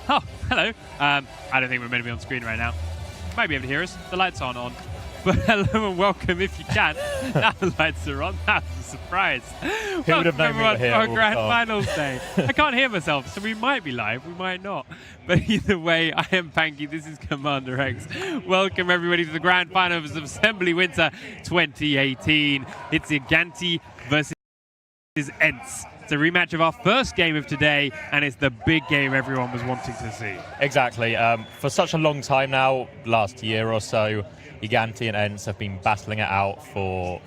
Oh, hello. I don't think we're meant to be on screen right now. You might be able to hear us. The lights aren't on. But hello and welcome if you can. Now the lights are on. That was a surprise. Who would have known we were here? Our Grand Finals day. I can't hear myself, so we might be live, we might not. But either way, I am Panky, this is Commander X. Welcome everybody to the Grand Finals of Assembly Winter 2018. It's Gigantti versus ENCE. It's a rematch of our first game of today, and it's the big game everyone was wanting to see. Exactly. For such a long time now, last year or so, Gigantti and ENCE have been battling it out for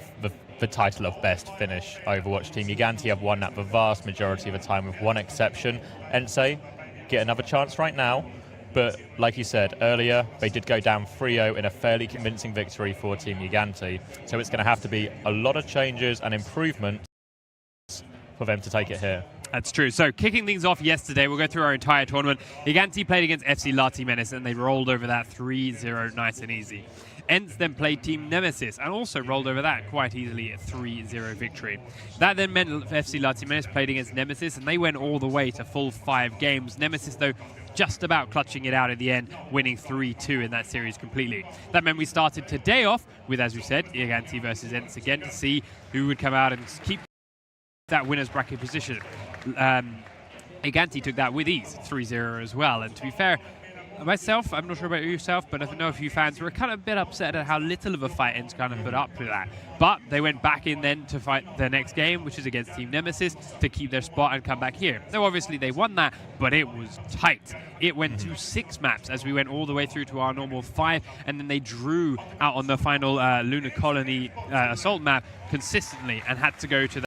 the title of best Finnish Overwatch team. Gigantti have won that the vast majority of the time, with one exception. ENCE get another chance right now, but like you said earlier, they did go down 3-0 in a fairly convincing victory for Team Gigantti. So it's going to have to be a lot of changes and improvements for them to take it here. That's true. So kicking things off yesterday, we'll go through our entire tournament. Gigantti played against FC Lahti Menace and they rolled over that 3-0 nice and easy. ENCE then played Team Nemesis and also rolled over that quite easily, a 3-0 victory. That then meant FC Lahti Menace played against Nemesis and they went all the way to full 5 games. Nemesis, though, just about clutching it out at the end, winning 3-2 in that series completely. That meant we started today off with, as we said, Gigantti versus ENCE again to see who would come out and keep that winner's bracket position. Gigantti took that with ease, 3-0 as well. And to be fair, myself, I'm not sure about yourself, but I know a few fans were kind of a bit upset at how little of a fight ENCE kind of put up with that. But they went back in then to fight their next game, which is against Team Nemesis, to keep their spot and come back here. Now, obviously, they won that, but it was tight. It went to 6 maps as we went all the way through to our normal 5, and then they drew out on the final Lunar Colony assault map consistently and had to go to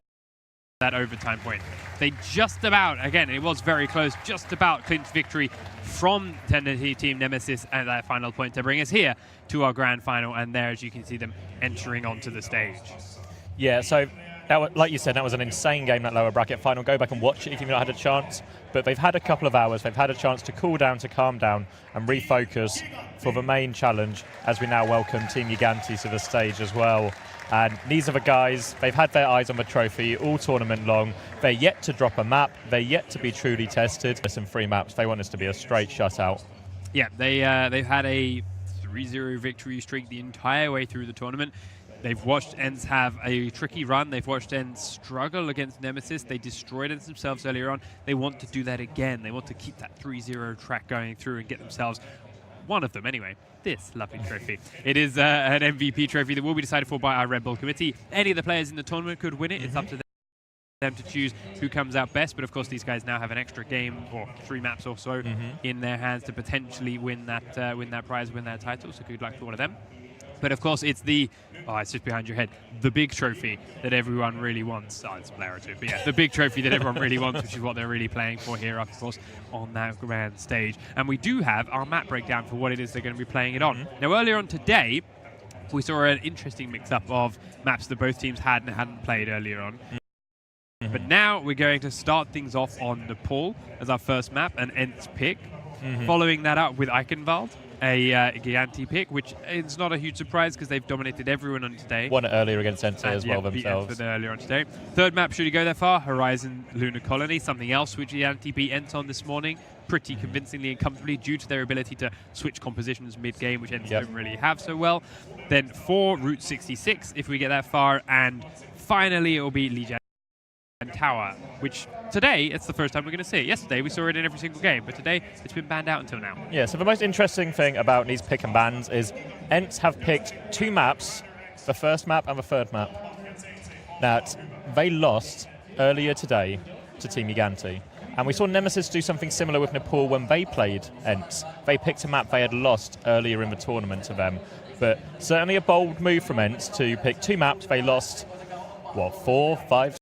that overtime point. They just about, again, it was very close, just about clinched victory from Team Nemesis at that final point to bring us here to our grand final, and there, as you can see them entering onto the stage. Yeah, so that was, like you said, that was an insane game, that lower bracket final. Go back and watch it if you've not had a chance. But they've had a couple of hours, they've had a chance to cool down, to calm down, and refocus for the main challenge as we now welcome Team Gigantti to the stage as well. And these are the guys, they've had their eyes on the trophy all tournament long. They're yet to drop a map, they're yet to be truly tested. There's some free maps, they want this to be a straight shutout. Yeah, they've had a 3-0 victory streak the entire way through the tournament. They've watched ENCE have a tricky run. They've watched ENCE struggle against Nemesis. They destroyed ENCE themselves earlier on. They want to do that again. They want to keep that 3-0 track going through and get themselves, one of them anyway, this lovely trophy. It is an MVP trophy that will be decided for by our Red Bull committee. Any of the players in the tournament could win it. It's up to them to choose who comes out best, but of course these guys now have an extra game or 3 maps or so in their hands to potentially win that prize, win that title, so good luck to one of them. But of course it's the, it's just behind your head, the big trophy that everyone really wants. Oh, it's a blare or two, but yeah, the big trophy that everyone really wants, which is what they're really playing for here, of course, on that grand stage. And we do have our map breakdown for what it is they're going to be playing it on. Now, earlier on today, we saw an interesting mix-up of maps that both teams had and hadn't played earlier on. But now we're going to start things off on Nepal as our first map, an ENCE pick. Following that up with Eichenwald, a Gigantti pick, which is not a huge surprise because they've dominated everyone on today. Won it earlier against ENCE as well themselves. Earlier on today. Third map, should you go that far, Horizon Lunar Colony, something else which Gigantti beat ENCE on this morning pretty convincingly and comfortably due to their ability to switch compositions mid-game, which ENCE don't really have so well. Then 4, Route 66, if we get that far, and finally it will be Lijiang Tower, which today, it's the first time we're going to see it. Yesterday, we saw it in every single game, but today, it's been banned out until now. Yeah, so the most interesting thing about these pick and bans is ENCE have picked 2 maps, the first map and the third map, that they lost earlier today to Team Gigantti. And we saw Nemesis do something similar with Nepal when they played ENCE. They picked a map they had lost earlier in the tournament to them. But certainly a bold move from ENCE to pick 2 maps they lost, what, 4, 5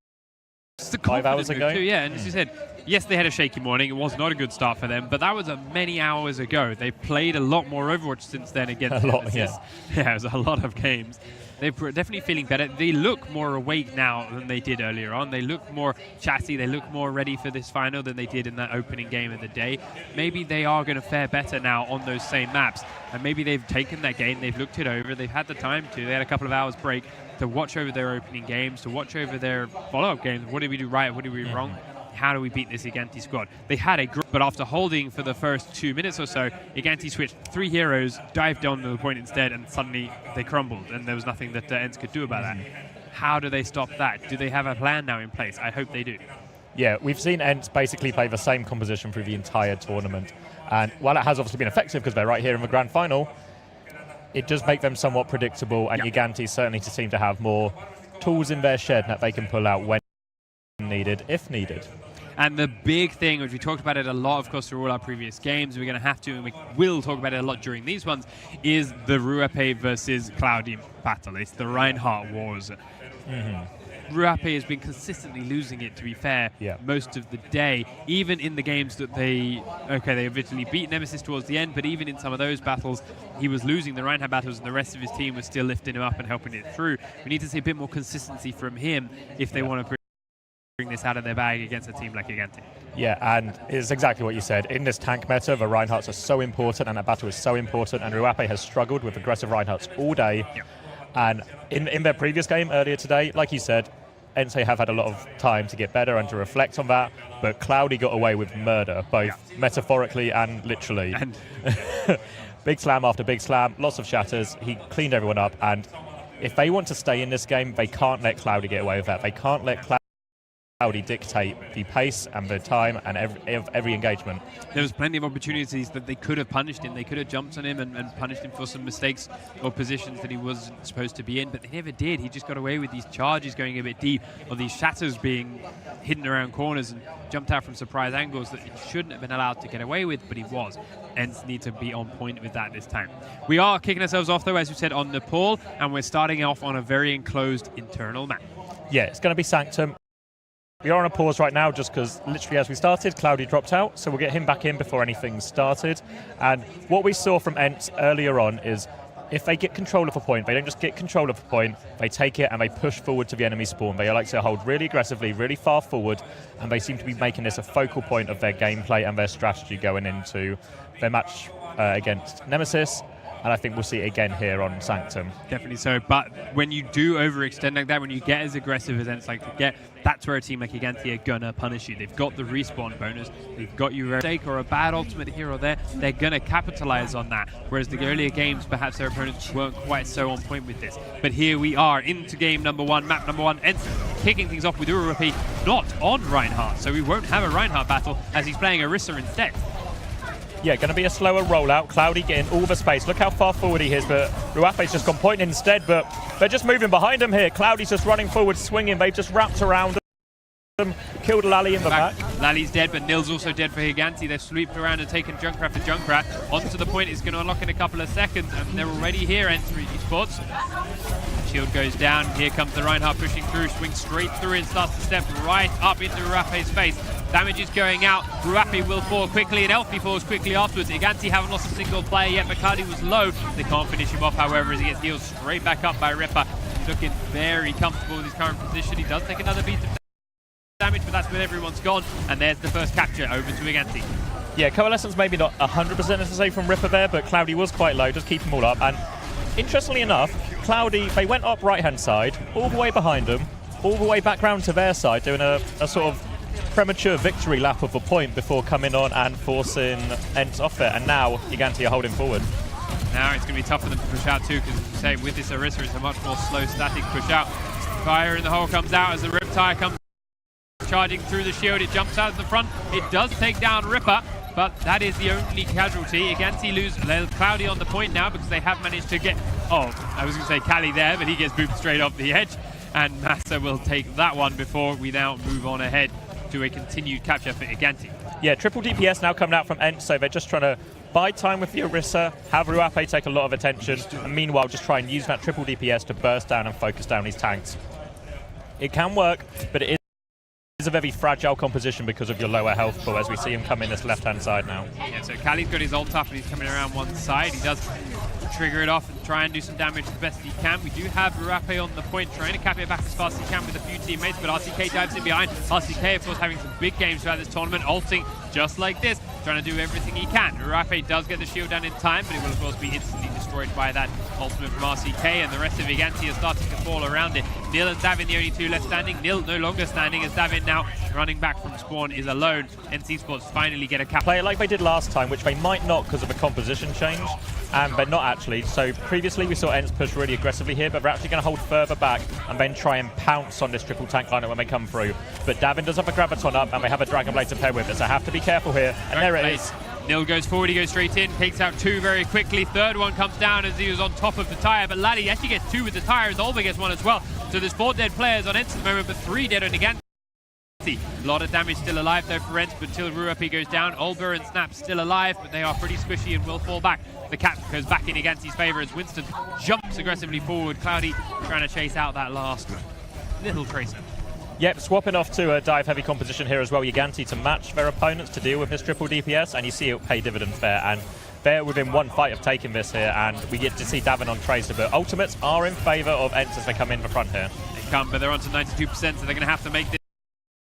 hours ago? Too, yeah, and as you said, yes, they had a shaky morning. It was not a good start for them, but that was many hours ago. They've played a lot more Overwatch since then against Nemesis. Yeah, it was a lot of games. They're definitely feeling better. They look more awake now than they did earlier on. They look more chatty. They look more ready for this final than they did in that opening game of the day. Maybe they are going to fare better now on those same maps. And maybe they've taken that game. They've looked it over. They've had the time to. They had a couple of hours break to watch over their opening games, to watch over their follow-up games. What did we do right? What did we do wrong? how do we beat this Gigantti squad? They had a group, but after holding for the first 2 minutes or so, Gigantti switched 3 heroes, dived down to the point instead, and suddenly they crumbled, and there was nothing that ENCE could do about that. How do they stop that? Do they have a plan now in place? I hope they do. Yeah, we've seen ENCE basically play the same composition through the entire tournament. And while it has obviously been effective because they're right here in the grand final, it does make them somewhat predictable, and Gigantti certainly seem to have more tools in their shed that they can pull out when needed, if needed. And the big thing, which we talked about it a lot, of course, through all our previous games, we're going to have to, and we will talk about it a lot during these ones, is the Ruape versus Cloudy battle. It's the Reinhardt wars. Ruape has been consistently losing it, to be fair, most of the day. Even in the games that they eventually beat Nemesis towards the end, but even in some of those battles, he was losing the Reinhardt battles, and the rest of his team was still lifting him up and helping it through. We need to see a bit more consistency from him if they want to bring this out of their bag against a team like Gigantti. Yeah, and it's exactly what you said. In this tank meta, the Reinhardts are so important, and that battle is so important, and Ruape has struggled with aggressive Reinhardts all day. And in their previous game earlier today, like you said, ENCE have had a lot of time to get better and to reflect on that, but Cloudy got away with murder, both metaphorically and literally. And big slam after big slam, lots of shatters. He cleaned everyone up, and if they want to stay in this game, they can't let Cloudy get away with that. They can't let Cloudy dictate the pace and the time and every engagement. There was plenty of opportunities that they could have punished him. They could have jumped on him and punished him for some mistakes or positions that he wasn't supposed to be in, but they never did. He just got away with these charges going a bit deep, or these shatters being hidden around corners and jumped out from surprise angles that he shouldn't have been allowed to get away with, but he was. ENCE need to be on point with that this time. We are kicking ourselves off, though, as we said, on Nepal, and we're starting off on a very enclosed internal map. Yeah, it's going to be Sanctum. We are on a pause right now just because literally as we started, Cloudy dropped out, so we'll get him back in before anything started. And what we saw from ENCE earlier on is if they get control of a point, they don't just get control of a point, they take it and they push forward to the enemy spawn. They like to hold really aggressively, really far forward, and they seem to be making this a focal point of their gameplay and their strategy going into their match against Nemesis. And I think we'll see it again here on Sanctum. Definitely so, but when you do overextend like that, when you get as aggressive as ENCE like to get, that's where a team like Gigantti are gonna punish you. They've got the respawn bonus, they've got you a mistake or a bad ultimate here or there, they're gonna capitalize on that. Whereas the earlier games, perhaps their opponents weren't quite so on point with this. But here we are into game number 1, map number 1, ENCE kicking things off with Ruape not on Reinhardt, so we won't have a Reinhardt battle as he's playing Orisa instead. Yeah, going to be a slower rollout. Cloudy getting all the space. Look how far forward he is, but Ruape's just gone point instead, but they're just moving behind him here. Cloudy's just running forward, swinging. They've just wrapped around them, killed Lally in the back. Lally's dead, but Nil's also dead for Gigantti. They've sweeped around and taken Junkrat for Junkrat. Onto the point, it's going to unlock in a couple of seconds, and they're already here, ENCE eSports. Shield goes down. Here comes the Reinhardt pushing through, swings straight through and starts to step right up into Ruape's face. Damage is going out. Ruape will fall quickly, and Elfie falls quickly afterwards. Gigantti haven't lost a single player yet. Bacardi was low. They can't finish him off, however, as he gets healed straight back up by Ripper. He's looking very comfortable with his current position. He does take another beat of damage, but that's when everyone's gone. And there's the first capture over to Gigantti. Yeah, Coalescence maybe not 100% necessary from Ripper there, but Cloudy was quite low. Just keep them all up. And interestingly enough, Cloudy, they went up right-hand side, all the way behind them, all the way back round to their side, doing a sort of premature victory lap of a point before coming on and forcing ENCE off there. And now Gigantti are holding forward. Now it's going to be tough for them to push out too, because as you say, with this Orisa, it's a much more slow, static push out. Fire in the hole comes out as the Riptide comes charging through the shield. It jumps out of the front. It does take down Ripper, but that is the only casualty. Gigantti lose Cloudy on the point now because they have managed to get... Oh, I was going to say Cali there, but he gets booped straight off the edge. And Massa will take that one before we now move on ahead to a continued capture for Gigantti. Yeah, triple DPS now coming out from ENCE, so they're just trying to buy time with the Orisa, have Ruape take a lot of attention, and meanwhile just try and use that triple DPS to burst down and focus down these tanks. It can work, but it is a very fragile composition because of your lower health pool, as we see him come in this left-hand side now. Yeah, so Cali's got his ult up and he's coming around one side. He does trigger it off and try and do some damage as best he can. We do have Ruape on the point, trying to cap it back as fast as he can with a few teammates, but RCK dives in behind. RCK, of course, having some big games throughout this tournament, ulting just like this, trying to do everything he can. Ruape does get the shield down in time, but it will, of course, be instantly destroyed by that ultimate from RCK, and the rest of Gigantti are starting to fall around it. Nil and Davin the only two left standing. Nil no longer standing as Davin now running back from spawn is alone. ENCE eSports finally get a cap. Play it like they did last time, which they might not because of a composition change, but not actually. So previously we saw ENCE push really aggressively here, but they're actually going to hold further back and then try and pounce on this triple tank lineup when they come through. But Davin does have a Graviton up and they have a Dragon Blade to pair with it, so have to be careful here. And there it is. Nil goes forward, he goes straight in, takes out two very quickly. Third one comes down as he was on top of the tire, but Laddie actually gets two with the tire, as Olber gets one as well. So there's 4 dead players on ENCE at the moment, but 3 dead on Gigantti. A lot of damage still alive though for ENCE, but till Ruapi goes down. Olber and Snap still alive, but they are pretty squishy and will fall back. The cap goes back in Gigantti's favor as Winston jumps aggressively forward. Cloudy trying to chase out that last little Tracer. Yep, swapping off to a dive-heavy composition here as well, Gigantti to match their opponents to deal with this triple DPS, and you see it pay dividends there. And they're within one fight of taking this here, and we get to see Davin on Tracer, but ultimates are in favour of ENCE as they come in the front here. They come, but they're on to 92%, so they're going to have to make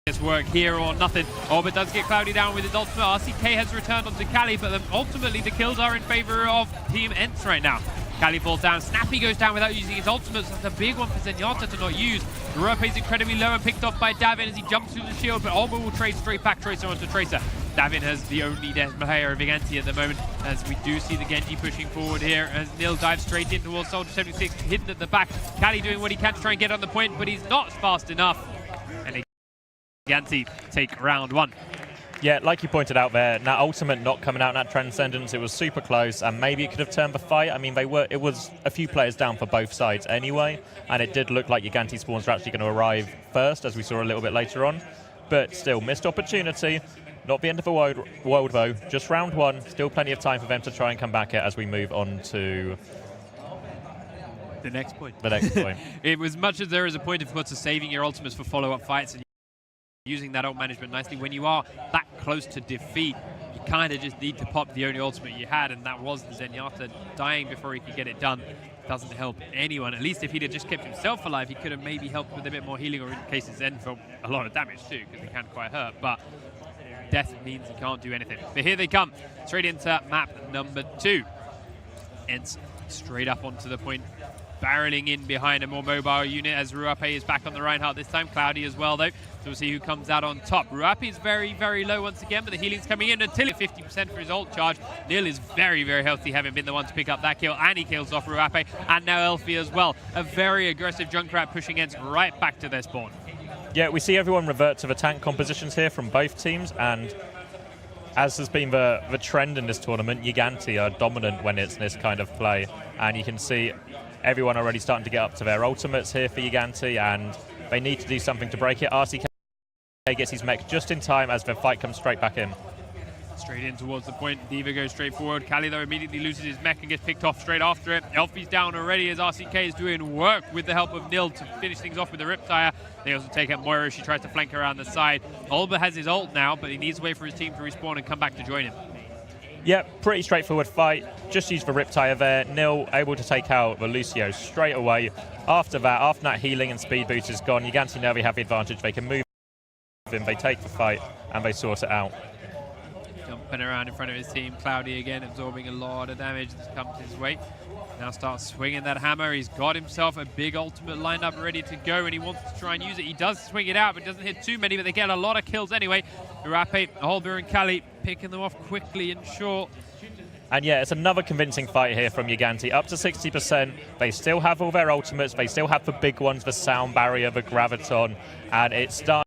this work here or nothing. Orbit does get Cloudy down with his ultimate. RCK has returned onto Cali, but ultimately the kills are in favour of Team ENCE right now. Cali falls down, Snappy goes down without using his ultimate, so that's a big one for Zenyatta to not use. Ruapi is incredibly low and picked off by Davin as he jumps through the shield, but Olber will trade straight back Tracer onto Tracer. Davin has the only death player of Gigantti at the moment, as we do see the Genji pushing forward here as Nil dives straight in towards Soldier 76, hidden at the back. Cali doing what he can to try and get on the point, but he's not fast enough. And Gigantti take round 1. Yeah, like you pointed out there, that ultimate not coming out in that Transcendence, it was super close, and maybe it could have turned the fight. I mean, it was a few players down for both sides anyway, and it did look like Gigantti spawns were actually going to arrive first, as we saw a little bit later on. But still, missed opportunity. Not the end of the world though, just round 1. Still plenty of time for them to try and come back here as we move on to the next point. The next point. It was much as there is a point, of course, of saving your ultimates for follow-up fights and using that ult management nicely. When you are that close to defeat, you kind of just need to pop the only ultimate you had, and that was the Zenyatta dying before he could get it done. Doesn't help anyone. At least if he'd have just kept himself alive, he could have maybe helped with a bit more healing, or in case Zen felt a lot of damage too, because he can quite hurt. But death means he can't do anything. But here they come, straight into map number 2. ENCE straight up onto the point, barreling in behind a more mobile unit as Ruapi is back on the Reinhardt this time. Cloudy as well though, so we'll see who comes out on top. Ruapi is very, very low once again, but the healing's coming in until 50% for his ult charge. Nil is very, very healthy, having been the one to pick up that kill, and he kills off Ruapi, and now Elfie as well. A very aggressive Junkrat pushing ENCE right back to their spawn. Yeah, we see everyone revert to the tank compositions here from both teams, and as has been the trend in this tournament, Gigantti are dominant when it's this kind of play, and you can see everyone already starting to get up to their ultimates here for Gigantti, and they need to do something to break it. RCK gets his mech just in time as the fight comes straight back in. Straight in towards the point, Diva goes straight forward. Cali though immediately loses his mech and gets picked off straight after it. Elfie's down already as RCK is doing work with the help of Nil to finish things off with the Riptire. They also take out Moira as she tries to flank around the side. Olber has his ult now, but he needs to wait for his team to respawn and come back to join him. Yeah, pretty straightforward fight. Just use the Riptire there. Nil able to take out the Lucio straight away. After that healing and speed boost is gone, Gigantti now they have the advantage. They can move in, they take the fight, and they sort it out. Jumping around in front of his team. Cloudy again absorbing a lot of damage that's come his way. Now starts swinging that hammer. He's got himself a big ultimate lined up ready to go, and he wants to try and use it. He does swing it out, but doesn't hit too many, but they get a lot of kills anyway. Ruapi, Olber and Cali picking them off quickly and short. And yeah, it's another convincing fight here from Gigantti. Up to 60%. They still have all their ultimates. They still have the big ones, the Sound Barrier, the Graviton, and it's starting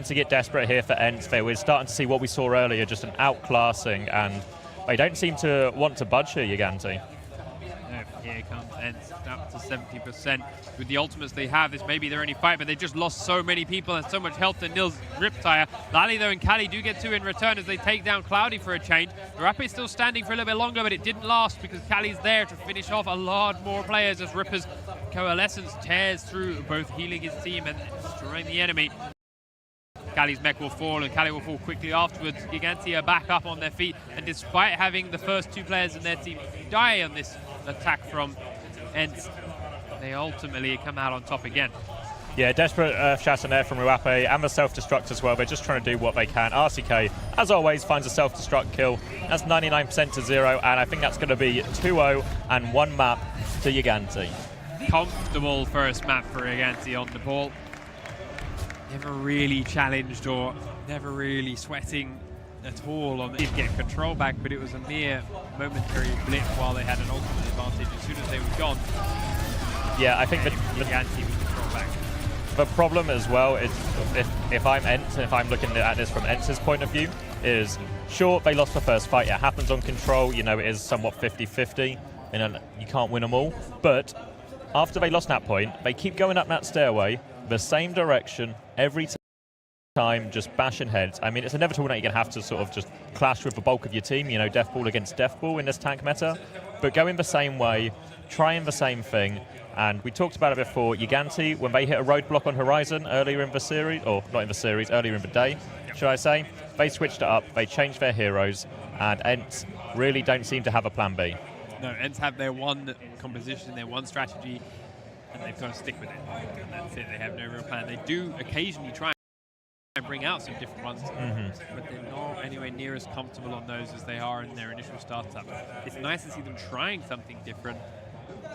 to get desperate here for ENCE. We're starting to see what we saw earlier, just an outclassing, and they don't seem to want to budge here, Gigantti. Here comes ENCE up to 70%. With the ultimates they have, this may be their only fight, but they've just lost so many people and so much health to Nil's Riptire. Lally though and Cali do get 2 in return as they take down Cloudy for a change. Ruapi's still standing for a little bit longer, but it didn't last because Cali's there to finish off a lot more players as Ripper's Coalescence tears through, both healing his team and destroying the enemy. Cali's mech will fall, and Cali will fall quickly afterwards. Gigantti are back up on their feet, and despite having the first 2 players in their team die on this attack from ENCE, they ultimately come out on top again. Yeah, desperate Earthshatter there from Ruapi, and the self-destruct as well. They're just trying to do what they can. RCK, as always, finds a self-destruct kill. That's 99% to 0, and I think that's going to be 2-0 and 1 map to Gigantti. comfortable first map for Gigantti on the ball. Never really challenged or never really sweating at all. Did get control back, but it was a mere momentary blip while they had an ultimate advantage. As soon as they were gone, yeah, I think Gigantti was control back. The problem as well is if I'm ENCE and if I'm looking at this from ENCE's point of view, is sure, they lost the first fight. It happens on control. You know, it is somewhat 50-50, and you can't win them all. But after they lost that point, they keep going up that stairway, the same direction every time, just bashing heads. I mean, it's inevitable that you're going to have to sort of just clash with the bulk of your team, you know, deathball against deathball in this tank meta. But going the same way, trying the same thing. And we talked about it before, Gigantti, when they hit a roadblock on Horizon earlier in the series, or not in the series, earlier in the day, should I say, they switched it up, they changed their heroes, and ENCE really don't seem to have a plan B. No, ENCE have their one composition, their one strategy, and they've got to stick with it. And that's it, they have no real plan. They do occasionally try and bring out some different ones, but they're not anywhere near as comfortable on those as they are in their initial startup. It's nice to see them trying something different,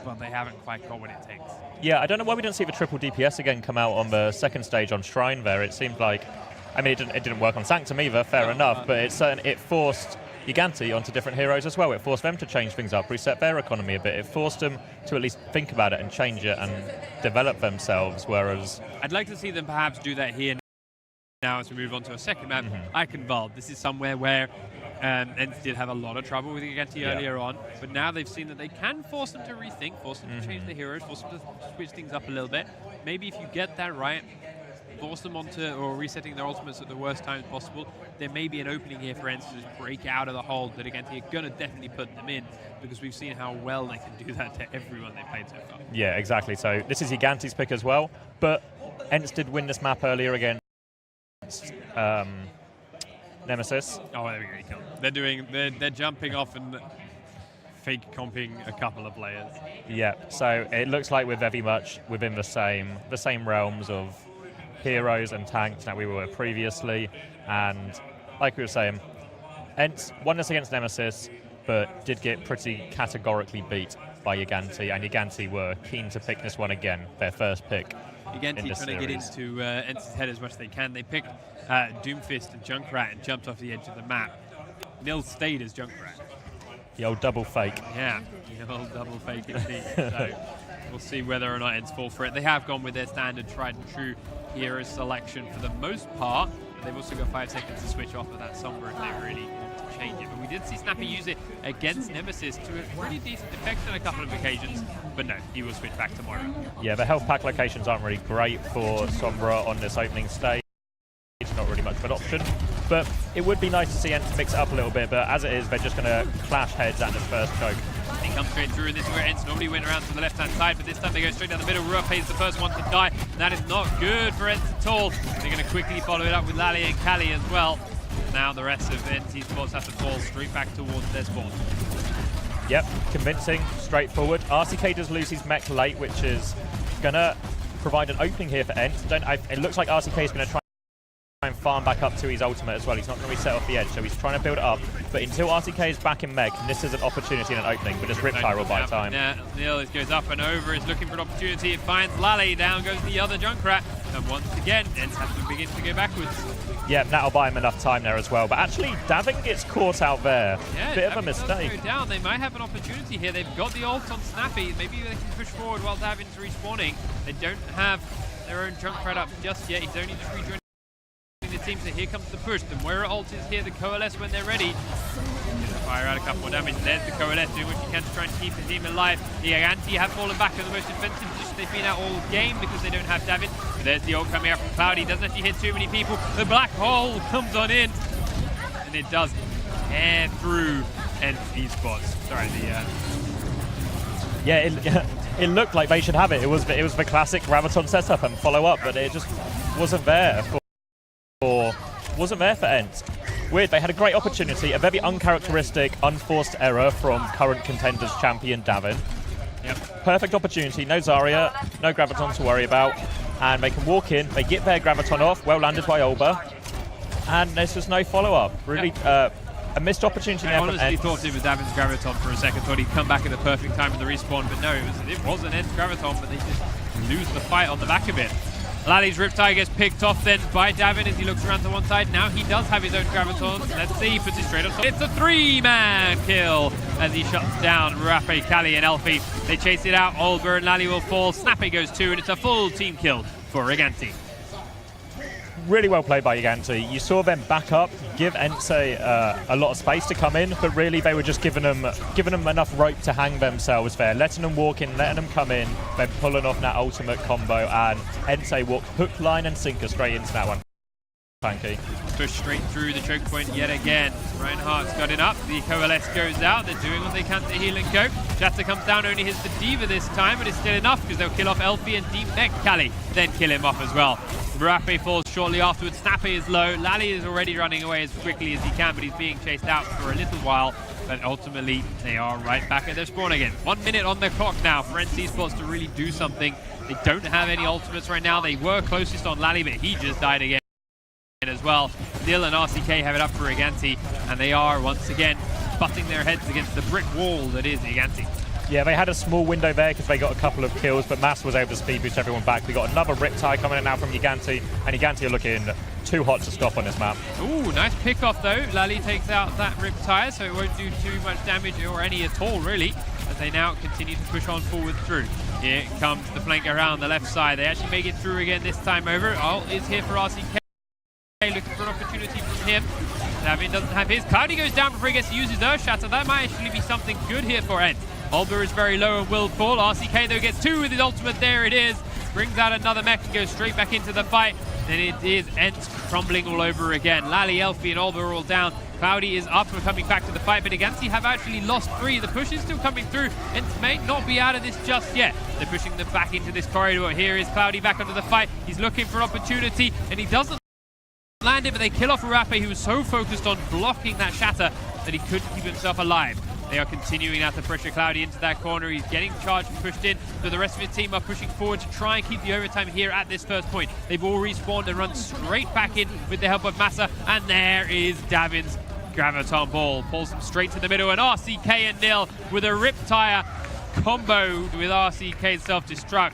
but they haven't quite got what it takes. Yeah, I don't know why we didn't see the triple DPS again come out on the second stage on Shrine there. It seemed like, I mean, it didn't work on Sanctum either, fair enough, but it forced Gigantti onto different heroes as well. It forced them to change things up, reset their economy a bit. It forced them to at least think about it and change it and develop themselves, whereas... I'd like to see them perhaps do that here now as we move on to a second map, Eichenwald. This is somewhere where ENCE did have a lot of trouble with Gigantti earlier on, but now they've seen that they can force them to rethink, force them to change the heroes, force them to switch things up a little bit. Maybe if you get that right, force them onto or resetting their ultimates at the worst times possible, there may be an opening here for ENCE to just break out of the hold that Gigantti are going to definitely put them in, because we've seen how well they can do that to everyone they've played so far. Yeah, exactly. So this is Gigantti's pick as well, but ENCE did win this map earlier against Nemesis. Oh, there we go. They're jumping off and fake comping a couple of players. Yeah, so it looks like we're very much within the same realms of heroes and tanks that we were previously, and like we were saying, ENCE won this against Nemesis, but did get pretty categorically beat by Gigantti, and Gigantti were keen to pick this one again, their first pick. Gigantti trying to get into ENCE's head as much as they can. They picked Doomfist and Junkrat and jumped off the edge of the map. Nil stayed as Junkrat. The old double fake. Yeah, the old double fake indeed. So we'll see whether or not ENCE fall for it. They have gone with their standard tried and true hero selection for the most part. They've also got 5 seconds to switch off of that Sombra if they really want to change it. But we did see Snappy use it against Nemesis to a pretty decent effect on a couple of occasions. But no, he will switch back tomorrow. Yeah, the health pack locations aren't really great for Sombra on this opening stage. It's not really much of an option. But it would be nice to see ENCE mix it up a little bit. But as it is, they're just going to clash heads at this first choke. He comes straight through, and this is where ENCE normally went around to the left-hand side, but this time they go straight down the middle. Ruff is the first one to die, and that is not good for ENCE at all. They're going to quickly follow it up with Lally and Kali as well. Now the rest of ENCE eSports have to fall straight back towards their spawn. Yep, convincing, straightforward. RCK does lose his mech late, which is going to provide an opening here for ENCE. It looks like RCK is going to try and farm back up to his ultimate as well. He's not going to reset off the edge, so he's trying to build it up. But until RCK is back in mech, this is an opportunity and an opening, but just Riptide will buy time. Yeah, Neil goes up and over, is looking for an opportunity. It finds Lally, down goes the other Junkrat, and once again, ENCE has to begin to go backwards. Yeah, that'll buy him enough time there as well. But actually, Davin gets caught out there. Yeah, bit of a mistake. Go down. They might have an opportunity here. They've got the ult on Snappy. Maybe they can push forward while Davin's respawning. They don't have their own Junkrat up just yet. He's only just rejoined the team, so here comes the push. The Moira ult is here, the Coalesce when they're ready. Fire out a couple more damage. There's the Coalesce doing what she can to try and keep the team alive. The Gigantti have fallen back in the most defensive position they've been at all game because they don't have Davin. But there's the ult coming out from Cloudy. Doesn't actually hit too many people. The black hole comes on in, and it does tear through ENCE eSports. Sorry, it looked like they should have it. It was the classic Graviton setup and follow up, but it just wasn't there for ENCE. Weird, they had a great opportunity, a very uncharacteristic, unforced error from current contenders champion Davin. Yep. Perfect opportunity, no Zarya, no Graviton to worry about, and they can walk in, they get their Graviton off, well landed by Olba, and there's just no follow-up. Really, A missed opportunity there. I honestly thought it was Davin's Graviton for a second. Thought he'd come back at the perfect time in the respawn, but no, it was an ENCE Graviton, but they just lose the fight on the back of it. Lali's Riptide gets picked off then by Davin as he looks around to one side. Now he does have his own Graviton. Let's see, he puts it straight up. It's a 3-man kill as he shuts down Rafe, Kali, and Elfie. They chase it out. Olber and Lali will fall. Snappy goes 2, and it's a full team kill for Gigantti. Really well played by Gigantti. You saw them back up, give ENCE a lot of space to come in, but really they were just giving them enough rope to hang themselves there, letting them walk in, letting them come in, then pulling off that ultimate combo, and ENCE walked hook, line, and sinker straight into that one. Panky. Push straight through the choke point yet again. Reinhardt's got it up. The Coalesce goes out. They're doing what they can to heal and go. Shatter comes down, only hits the Diva this time, but it's still enough because they'll kill off Elfie and Deep Neck Kali, then kill him off as well. Rafe falls shortly afterwards. Snappy is low. Lali is already running away as quickly as he can, but he's being chased out for a little while. But ultimately, they are right back at their spawn again. 1 minute on the clock now for ENCE eSports to really do something. They don't have any ultimates right now. They were closest on Lali, but he just died again as well. Nil and RCK have it up for Gigantti, and they are once again butting their heads against the brick wall that is Gigantti. Yeah, they had a small window there because they got a couple of kills, but Mass was able to speed boost everyone back. We got another Riptide coming in now from Gigantti, and Gigantti are looking too hot to stop on this map. Ooh, nice pick off though. Lali takes out that Riptide, so it won't do too much damage or any at all really, as they now continue to push on forward through. Here comes the flank around the left side. They actually make it through again this time over. Ult is here for RCK. Looking for an opportunity from him. Davin doesn't have his. Cloudy goes down before he gets to use his Earth Shatter. That might actually be something good here for ENCE. Olber is very low and will fall. RCK though gets 2 with his ultimate. There it is. Brings out another mech and goes straight back into the fight. And it is ENCE crumbling all over again. Lali, Elfie, and Olber are all down. Cloudy is up and coming back to the fight, but Gigantti have actually lost 3. The push is still coming through. ENCE may not be out of this just yet. They're pushing them back into this corridor. Here is Cloudy back onto the fight. He's looking for an opportunity, and he doesn't land it, but they kill off Rafe, who was so focused on blocking that shatter that he couldn't keep himself alive. They are continuing now to pressure Cloudy into that corner. He's getting charged and pushed in, so the rest of his team are pushing forward to try and keep the overtime here at this first point. They've all respawned and run straight back in with the help of Massa, and there is Davin's Graviton Ball. Pulls him straight to the middle, and RCK and Nil with a Riptire combo with RCK's self-destruct.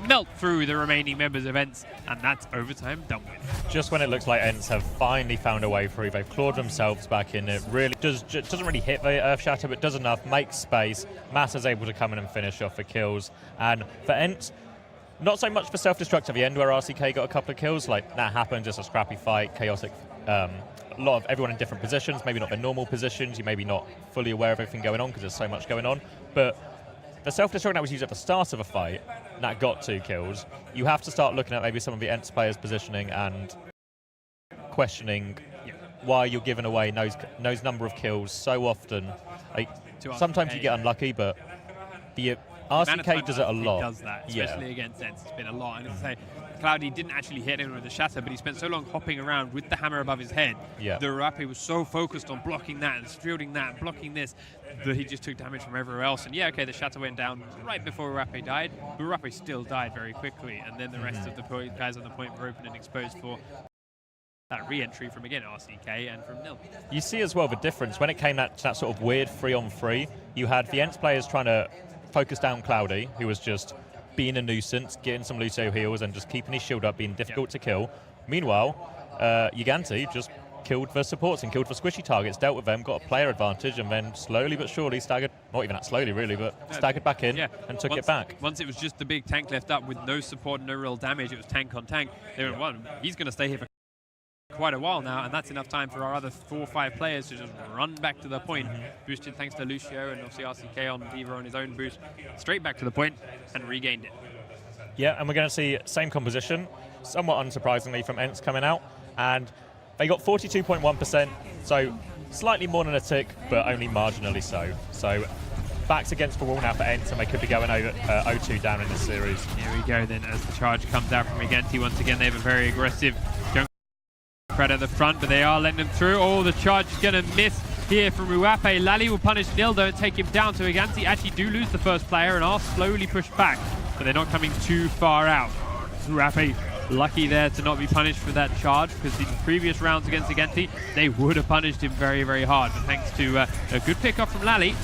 Melt through the remaining members of ENCE, and that's overtime done with. Just when it looks like ENCE have finally found a way through, they've clawed themselves back in. It really doesn't really hit the Earth Shatter, but does enough, makes space. Massa's able to come in and finish off the kills. And for ENCE, not so much for self-destruct at the end where RCK got a couple of kills. Like, that happened, just a scrappy fight, chaotic. A lot of everyone in different positions, maybe not their normal positions. You may be not fully aware of everything going on because there's so much going on. But the self-destruct that was used at the start of a fight, that got 2 kills, you have to start looking at maybe some of the ENCE players' positioning and questioning why you're giving away those number of kills so often. Like, sometimes you get unlucky, but the RCK does it a lot. He does that, especially against ENCE. It's been a lot. And as I say, Cloudy didn't actually hit him with the shatter, but he spent so long hopping around with the hammer above his head. The Rape was so focused on blocking that and shielding that and blocking this that he just took damage from everywhere else. And yeah, okay, the shatter went down right before Rape died, but Rape still died very quickly. And then the rest of the guys on the point were open and exposed for that re-entry from, again, RCK and from Nil. You see as well the difference. When it came to that sort of weird 3-on-3, you had the ENCE players trying to focus down Cloudy, who was just being a nuisance, getting some Lucio heals and just keeping his shield up, being difficult to kill. Meanwhile, Gigantti just killed the supports and killed the squishy targets, dealt with them, got a player advantage, and then slowly but surely staggered, not even that slowly really, but staggered back in and took it back. Once it was just the big tank left up with no support, no real damage, it was tank on tank. They went, one, he's going to stay here for quite a while now, and that's enough time for our other 4 or 5 players to just run back to the point. Boosted thanks to Lucio and obviously RCK on Diva on his own boost, straight back to the point and regained it. Yeah, and we're going to see same composition, somewhat unsurprisingly from ENCE coming out, and they got 42.1%, so slightly more than a tick, but only marginally so. So backs against the wall now for ENCE, and they could be going over 0-2 down in this series. Here we go then as the charge comes out from Gigantti. Once again, they have a very aggressive Junkrat at the front, but they are letting them through. Oh, the charge is going to miss here from Uape. Lali will punish Nildo and take him down, so Gigantti actually do lose the first player and are slowly pushed back, but they're not coming too far out. Uape lucky there to not be punished for that charge, because in previous rounds against Gigantti, they would have punished him very, very hard. But thanks to a good pickup from Lally,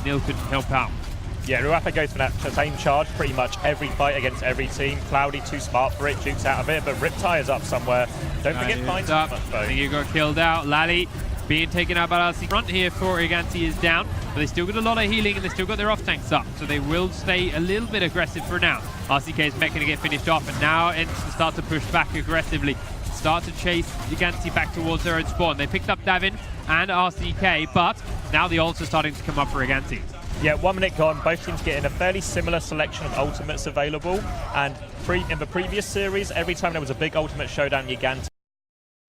Neil couldn't help out. Yeah, Ruape goes for that same charge pretty much every fight against every team. Cloudy too smart for it, jukes out of it, but Riptide is up somewhere. Don't forget Pines. I think he got killed out. Lally being taken out by RC. Front here for Gigantti is down, but they still got a lot of healing and they still got their off tanks up, so they will stay a little bit aggressive for now. RCK's mech going to get finished off, and now ENCE start to push back aggressively, start to chase Gigantti back towards their own spawn. They picked up Davin and RCK, but now the ults are starting to come up for Gigantti. Yeah, 1 minute gone. Both teams getting a fairly similar selection of ultimates available. And in the previous series, every time there was a big ultimate showdown, Gigantti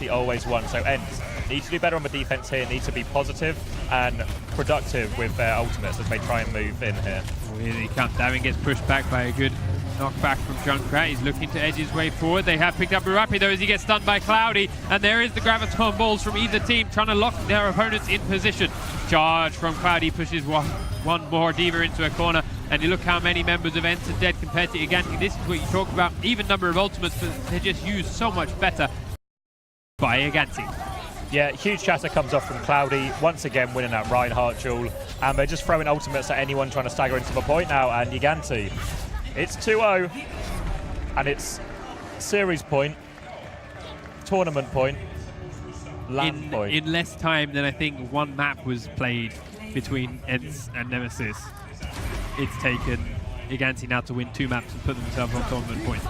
always won. So ENCE need to do better on the defense here, need to be positive and productive with their ultimates as they try and move in here. Oh, here they come. Davin gets pushed back by a good knockback from Junkrat. He's looking to edge his way forward. They have picked up Ruape though as he gets stunned by Cloudy, and there is the graviton balls from either team trying to lock their opponents in position. Charge from Cloudy pushes one more Diva into a corner, and you look how many members of ENCE are dead compared to Gigantti. This is what you talk about, even number of ultimates, but they're just used so much better by Gigantti. Yeah, huge chatter comes off from Cloudy, once again winning that Reinhardt duel, and they're just throwing ultimates at anyone trying to stagger into the point now, and Gigantti, it's 2-0, and it's series point, tournament point, land point. In less time than I think one map was played between ENCE and Nemesis, it's taken Gigantti now to win 2 maps and put themselves on tournament point.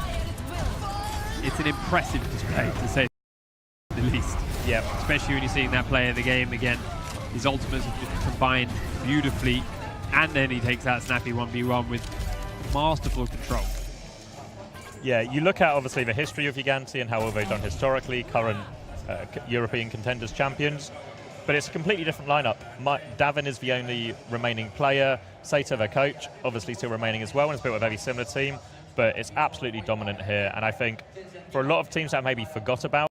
It's an impressive display, to say the least. Yeah, especially when you're seeing that play of the game again. His ultimates have just combined beautifully, and then he takes out Snappy 1v1 with masterful control. Yeah, you look at obviously the history of Gigantti and how well they've done historically, current European contenders champions, but it's a completely different lineup. Davin is the only remaining player, Sato their coach, obviously still remaining as well, and it's built a very similar team, but it's absolutely dominant here, and I think for a lot of teams that maybe forgot about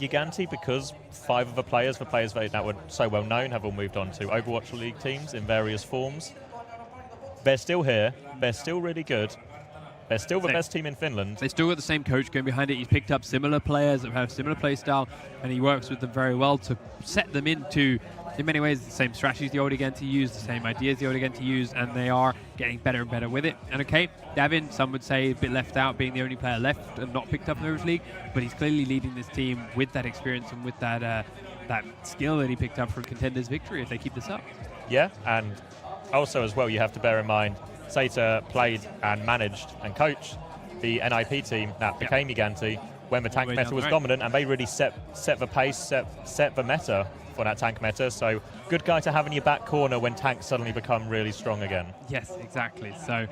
Gigantti, because 5 of the players that were so well known have all moved on to Overwatch League teams in various forms. They're still here, they're still really good, they're still the best team in Finland. They still got the same coach going behind it. He's picked up similar players that have similar play style, and he works with them very well to set them into, in many ways, the same strategies the old Gigantti used, the same ideas the old Gigantti used, and they are getting better and better with it. And okay, Davin, some would say a bit left out, being the only player left and not picked up in the Overwatch League, but he's clearly leading this team with that experience and with that that skill that he picked up from Contenders Victory if they keep this up. Yeah, and also as well, you have to bear in mind, Sato played and managed and coached the NIP team that became Gigantti when the tank meta was dominant, and they really set the pace, set the meta for that tank meta. So good guy to have in your back corner when tanks suddenly become really strong again. Yes, exactly. So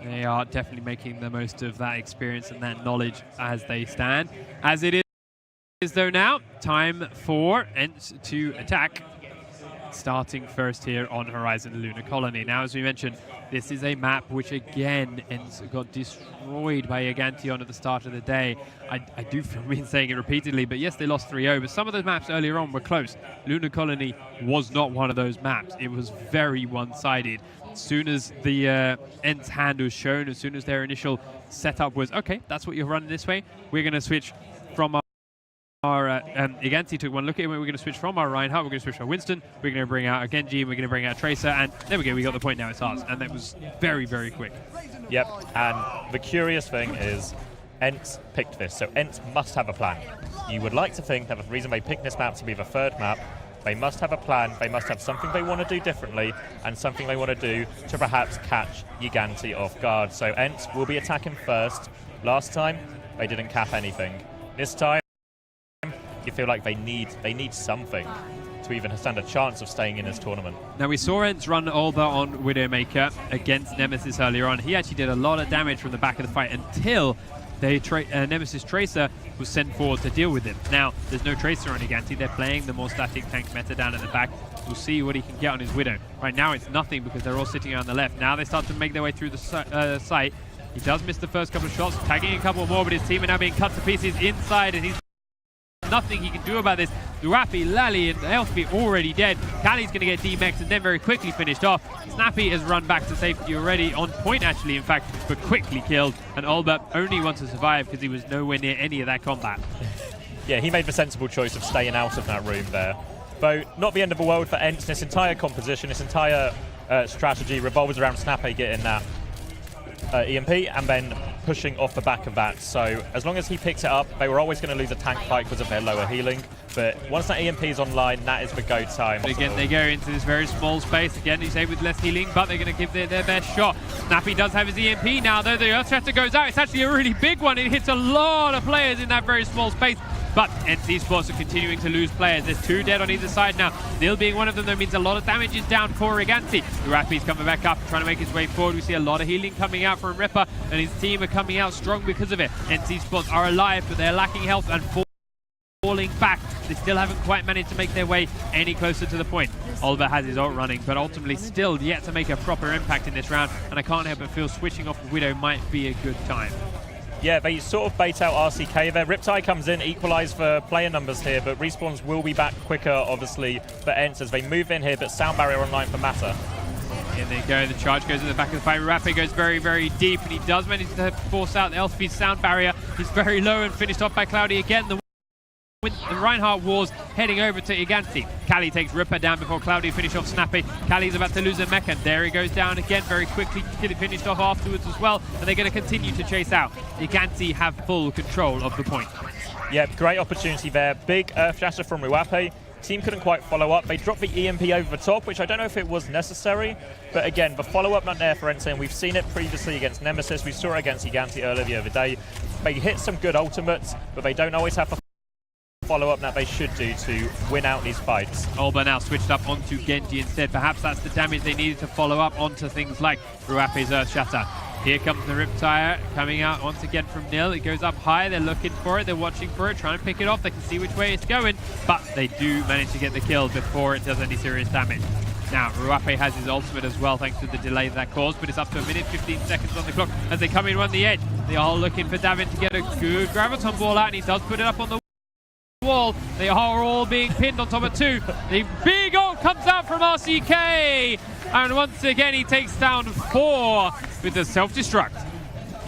they are definitely making the most of that experience and that knowledge as they stand. As it is though now, time for ENCE to attack. Starting first here on Horizon Lunar Colony. Now, as we mentioned, this is a map which again ENCE got destroyed by Gigantti on at the start of the day. I do feel mean saying it repeatedly, but yes, they lost 3-0, but some of those maps earlier on were close. Lunar Colony was not one of those maps. It was very one-sided. As soon as the ENCE hand was shown, as soon as their initial setup was, okay, that's what you're running this way, we're going to switch from Gigantti took one look at it. We're going to switch from our Reinhardt, we're going to switch to our Winston, we're going to bring out a Genji, and we're going to bring out a Tracer, and there we go, we got the point now, it's ours. And that was very, very quick. Yep, and the curious thing is ENCE picked this, so ENCE must have a plan. You would like to think that the reason they picked this map to be the 3rd map, they must have a plan, they must have something they want to do differently, and something they want to do to perhaps catch Gigantti off guard. So ENCE will be attacking first. Last time, they didn't cap anything. This time, you feel like they need something to even stand a chance of staying in this tournament. Now, we saw ENCE run Alba on Widowmaker against Nemesis earlier on. He actually did a lot of damage from the back of the fight until Nemesis Tracer was sent forward to deal with him. Now, there's no Tracer on Gigantti. They're playing the more static tank meta down at the back. We'll see what he can get on his Widow. Right now, it's nothing because they're all sitting on the left. Now they start to make their way through the site. He does miss the first couple of shots, tagging a couple more, but his team are now being cut to pieces inside, and he's nothing he can do about this. Duapi, Lally, and Elfie already dead. Callie's going to get D-Mex and then very quickly finished off. Snappy has run back to safety already, on point actually, in fact, but quickly killed. And Olber only wants to survive because he was nowhere near any of that combat. Yeah, he made the sensible choice of staying out of that room there. Though, not the end of the world for ENCE. This entire composition, this entire strategy revolves around Snappy getting that EMP and then pushing off the back of that. So as long as he picks it up, they were always going to lose a tank fight because of their lower healing. But once that EMP is online, that is the go time. But again, they go into this very small space. Again, you say with less healing, but they're going to give their best shot. Snappy does have his EMP now, though the Earthshatter goes out. It's actually a really big one. It hits a lot of players in that very small space. But ENCE eSports are continuing to lose players. There's 2 dead on either side now. Nil being one of them, that means a lot of damage is down for Gigantti. Rapi's coming back up, trying to make his way forward. We see a lot of healing coming out from Ripper, and his team are coming out strong because of it. ENCE eSports are alive, but they're lacking health and falling back. They still haven't quite managed to make their way any closer to the point. Oliver has his ult running, but ultimately still yet to make a proper impact in this round, and I can't help but feel switching off the Widow might be a good time. Yeah, they sort of bait out RCK there. Riptide comes in, equalise for player numbers here, but respawns will be back quicker, obviously, for ENCE as they move in here, but sound barrier online for Mata. In they go, the charge goes in the back of the fight. Rapid goes very, very deep, and he does manage to force out the Elfie's sound barrier. He's very low and finished off by Cloudy again. The Reinhardt Wars heading over to Gigantti. Callie takes Ripper down before Cloudy finish off Snappy. Callie's about to lose a mech, and there he goes down again very quickly. Finished off afterwards as well, and they're going to continue to chase out. Gigantti have full control of the point. Yeah, great opportunity there. Big Earthshatter from Ruape. Team couldn't quite follow up. They dropped the EMP over the top, which I don't know if it was necessary. But again, the follow-up not there for ENCE, and we've seen it previously against Nemesis. We saw it against Gigantti earlier the other day. They hit some good ultimates, but they don't always have the follow-up that they should do to win out these fights. Olber now switched up onto Genji instead. Perhaps that's the damage they needed to follow up onto things like Ruape's Earthshatter. Here comes the Riptire coming out once again from Nil. It goes up high, they're looking for it, they're watching for it, trying to pick it off. They can see which way it's going, but they do manage to get the kill before it does any serious damage. Now, Ruape has his ultimate as well, thanks to the delay that caused, but it's up to 1 minute 15 seconds on the clock as they come in on the edge. They are looking for Davin to get a good Graviton ball out, and he does put it up on the wall. They are all being pinned on top of 2. The big ult comes out from RCK, and once again he takes down 4 with the self-destruct.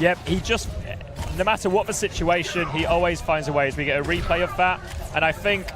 Yep, he just, no matter what the situation, he always finds a way as we get a replay of that, and I think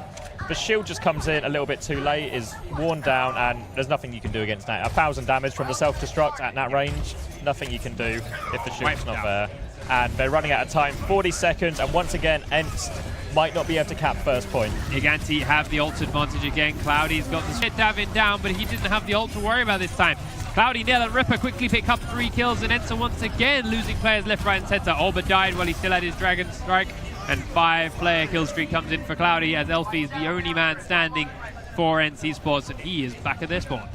the shield just comes in a little bit too late, is worn down, and there's nothing you can do against that. 1,000 damage from the self-destruct at that range, nothing you can do if the shield's not there. And they're running out of time, 40 seconds, and once again, ENCE might not be able to cap first point. Gigantti have the ult advantage again. Cloudy's got the shit Davin down, but he didn't have the ult to worry about this time. Cloudy, Nil, and Ripper quickly pick up 3 kills, and ENCE once again losing players left, right, and center. Olber died while he still had his Dragon Strike, and 5-player kill streak comes in for Cloudy as Elfie is the only man standing for ENCE eSports, and he is back at their spawn.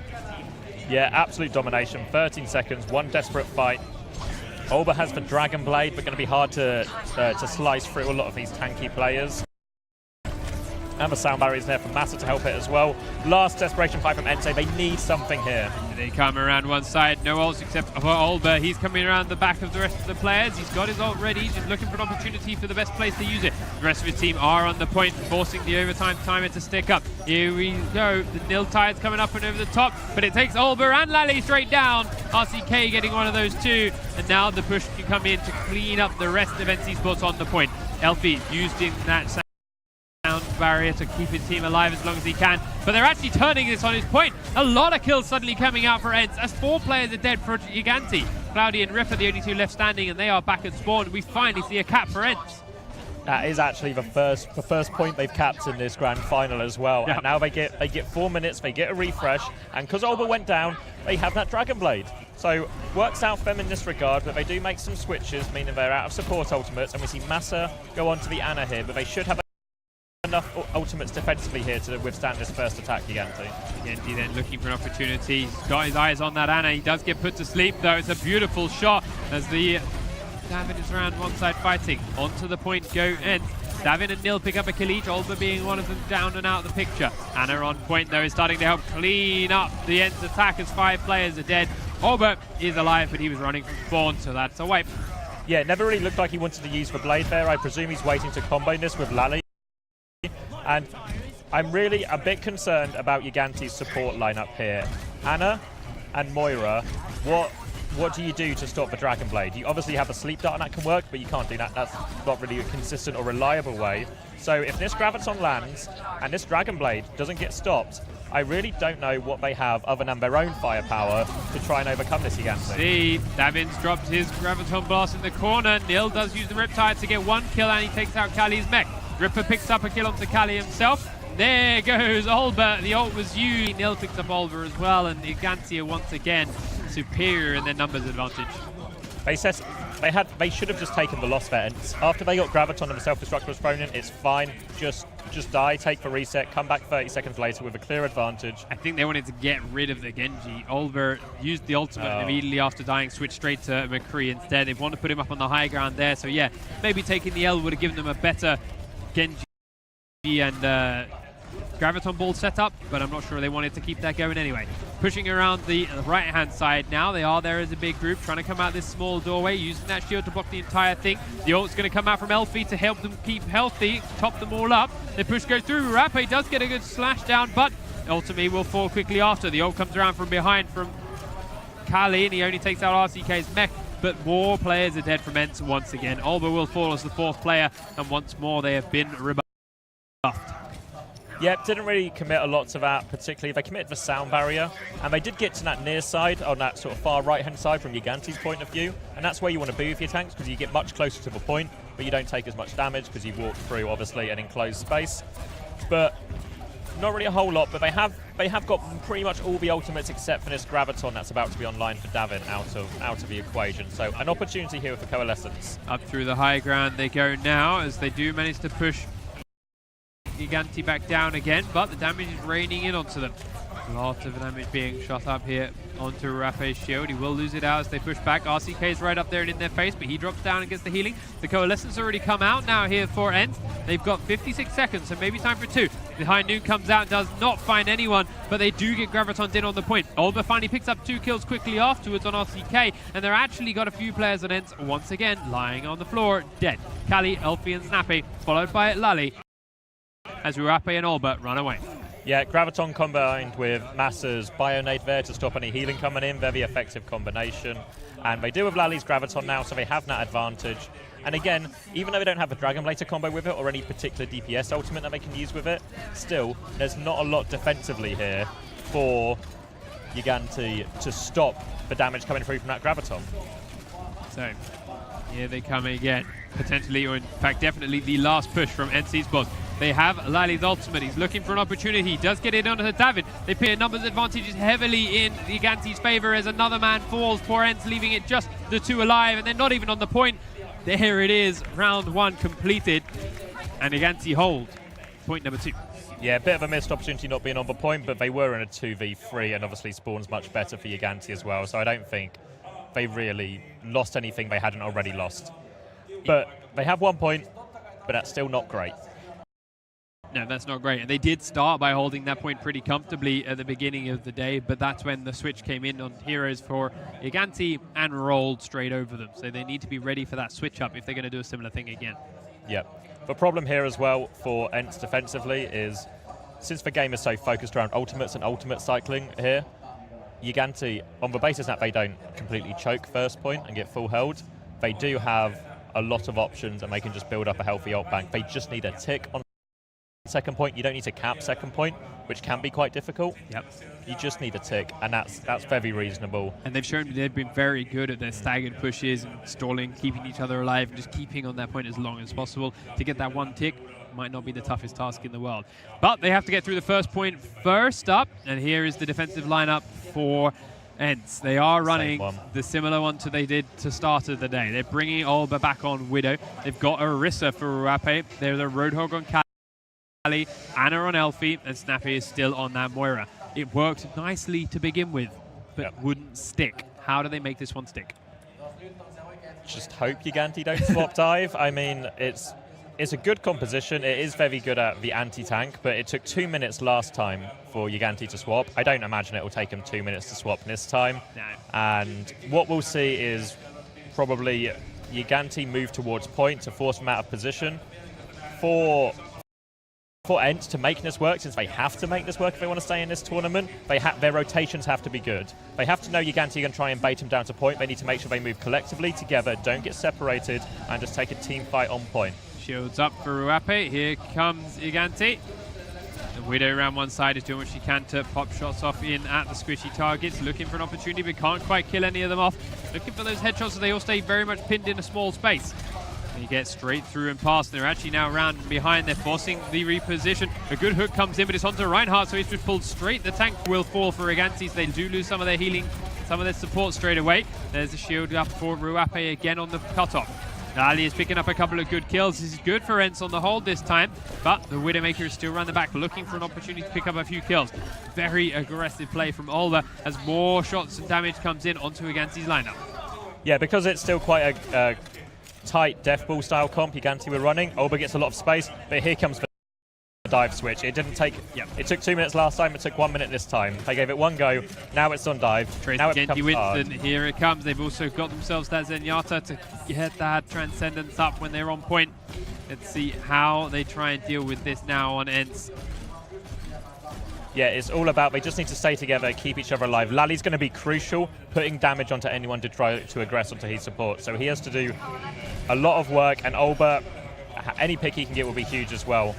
Yeah, absolute domination. 13 seconds, 1 desperate fight. Olber has the Dragon Blade, but going to be hard to slice through a lot of these tanky players. And the sound barrier is there for Massa to help it as well. Last desperation fight from ENCE. They need something here. They come around one side, no ults except for Olber. He's coming around the back of the rest of the players. He's got his ult ready. He's just looking for an opportunity for the best place to use it. The rest of his team are on the point, forcing the overtime timer to stick up. Here we go. The Nil tide's coming up and over the top, but it takes Olber and Lally straight down. RCK getting one of those 2, and now the push can come in to clean up the rest of ENCE eSports on the point. Elfie using that sound barrier to keep his team alive as long as he can, but they're actually turning this on his point. A lot of kills suddenly coming out for ENCE as 4 players are dead for Gigantti. Cloudy and Ripper the only 2 left standing, and they are back at spawn. We finally see a cap for ENCE. That is actually the first point they've capped in this grand final as well. Yep. And now they get 4 minutes, they get a refresh, and because Olber went down, they have that Dragon Blade. So works out for them in this regard, but they do make some switches, meaning they're out of support ultimates, and we see Massa go on to the Ana here, but they should have enough ultimates defensively here to withstand this first attack, Gigantti. Gigantti then looking for an opportunity. He's got his eyes on that Ana. He does get put to sleep, though. It's a beautiful shot as the Davin is around one side fighting. Onto the point go ENCE. Davin and Nil pick up a kill each, Olber being one of them down and out of the picture. Ana on point, though, is starting to help clean up the ENCE attack as 5 players are dead. Olber is alive, but he was running from spawn, so that's a wipe. Yeah, it never really looked like he wanted to use the blade there. I presume he's waiting to combo this with Lally. And I'm really a bit concerned about Gigantti's support lineup here. Anna and Moira, what do you do to stop the Dragon Blade? You obviously have a sleep dart and that can work, but you can't do that. That's not really a consistent or reliable way. So if this Graviton lands and this Dragon Blade doesn't get stopped, I really don't know what they have other than their own firepower to try and overcome this Gigantti. See, Davin's dropped his Graviton Blast in the corner. Nil does use the Riptide to get 1 kill, and he takes out Kali's mech. Ripper picks up a kill onto Kali himself. There goes Olber. The ult was used. Nil picks up Olber as well, and Gigantti are once again superior in their numbers advantage. They should have just taken the loss there. And after they got Graviton and the self-destruct was thrown in, it's fine. Just die, take the reset, come back 30 seconds later with a clear advantage. I think they wanted to get rid of the Genji. Olber used the ultimate and immediately after dying switched straight to McCree instead. They want to put him up on the high ground there. So yeah, maybe taking the L would have given them a better Genji and Graviton Ball setup, but I'm not sure they wanted to keep that going anyway. Pushing around the right-hand side now. They are there as a big group, trying to come out this small doorway, using that shield to block the entire thing. The ult's going to come out from Elfie to help them keep healthy, top them all up. The push goes through. Rappe does get a good slash down, but ultimately will fall quickly after. The ult comes around from behind from Kali, and he only takes out RCK's mech. But more players are dead from ENCE once again. Olber will fall as the 4th player, and once more they have been rebuffed. Yep, didn't really commit a lot to that, particularly. They committed the sound barrier, and they did get to that near side, on that sort of far right-hand side from Gigantti's point of view, and that's where you want to be with your tanks, because you get much closer to the point, but you don't take as much damage, because you walk through, obviously, an enclosed space. But not really a whole lot, but they have got pretty much all the ultimates except for this Graviton that's about to be online for Davin out of the equation. So an opportunity here for Coalescence. Up through the high ground they go now, as they do manage to push Gigantti back down again, but the damage is raining in onto them. Lots of damage being shot up here onto Rappe's shield. He will lose it out as they push back. RCK is right up there and in their face, but he drops down and gets the healing. The Coalescence already come out now here for ENCE. They've got 56 seconds, so maybe time for 2. The High Noon comes out, does not find anyone, but they do get Graviton in on the point. Olber finally picks up 2 kills quickly afterwards on RCK, and they're actually got a few players on ENCE once again lying on the floor, dead. Kali, Elfie, and Snappy, followed by Lally, as Rappe and Olber run away. Yeah, Graviton combined with Massa's Bionade there to stop any healing coming in. Very effective combination. And they do have Lally's Graviton now, so they have that advantage. And again, even though they don't have a Dragon Blade to combo with it or any particular DPS ultimate that they can use with it, still, there's not a lot defensively here for Gigantti to stop the damage coming through from that Graviton. So, here they come again. Potentially, or in fact, definitely the last push from ENCE eSports. They have Lally's ultimate. He's looking for an opportunity. He does get it onto Davin. They put numbers advantages heavily in Gigantti's favor as another man falls. Poor ENCE leaving it just the 2 alive, and they're not even on the point. There it is. Round 1 completed, and Gigantti hold point number 2. Yeah, a bit of a missed opportunity not being on the point, but they were in a 2v3, and obviously Spawn's much better for Gigantti as well, so I don't think they really lost anything they hadn't already lost. But they have 1 point, but that's still not great. No, that's not great. And they did start by holding that point pretty comfortably at the beginning of the day, but that's when the switch came in on heroes for Gigantti and rolled straight over them. So they need to be ready for that switch up if they're going to do a similar thing again. Yep. The problem here as well for ENCE defensively is, since the game is so focused around ultimates and ultimate cycling here, Gigantti, on the basis that they don't completely choke first point and get full held, they do have a lot of options and they can just build up a healthy ult bank. They just need a tick on second point. You don't need to cap second point, which can be quite difficult. Yep. You just need a tick, and that's very reasonable. And they've shown they've been very good at their staggered pushes and stalling, keeping each other alive, and just keeping on that point as long as possible. To get that 1 tick might not be the toughest task in the world. But they have to get through the first point first up, and here is the defensive lineup for ENCE. They are running the similar one to they did to start of the day. They're bringing Olber back on Widow. They've got Orisa for Rappe. They're the Roadhog on Kali, Anna on Elfie, and Snappy is still on that Moira. It worked nicely to begin with, but wouldn't stick. How do they make this one stick? Just hope Gigantti don't swap dive. I mean, it's a good composition. It is very good at the anti-tank, but it took 2 minutes last time for Gigantti to swap. I don't imagine it will take him 2 minutes to swap this time. No. And what we'll see is probably Gigantti move towards point to force them out of position. For for ENCE to make this work, since they have to make this work if they want to stay in this tournament, their rotations have to be good. They have to know Gigantti are going to try and bait them down to point. They need to make sure they move collectively together, don't get separated, and just take a team fight on point. Shields up for Ruape. Here comes Gigantti. The Widow around one side is doing what she can to pop shots off in at the squishy targets, looking for an opportunity but can't quite kill any of them off. Looking for those headshots so they all stay very much pinned in a small space. They get straight through and past. They're actually now around and behind. They're forcing the reposition. A good hook comes in, but it's onto Reinhardt, so he's just pulled straight. The tank will fall for Gigantti, so they do lose some of their healing, some of their support straight away. There's a shield up for Ruape again on the cutoff. Ali is picking up a couple of good kills. This is good for ENCE on the hold this time, but the Widowmaker is still around the back, looking for an opportunity to pick up a few kills. Very aggressive play from Olba as more shots and damage comes in onto Gigantti's lineup. Yeah, because it's still quite a tight death ball style comp Gigantti were running. Olba gets a lot of space, but here comes the dive switch. It didn't take, it took 2 minutes last time, it took 1 minute this time. They gave it one go, now it's on dive. Now it becomes Winston, here it comes. They've also got themselves that Zenyatta to get that Transcendence up when they're on point. Let's see how they try and deal with this now on ENCE. Yeah, it's all about, they just need to stay together, keep each other alive. Lali's going to be crucial, putting damage onto anyone to try to aggress onto his support. So he has to do a lot of work, and Olba, any pick he can get will be huge as well.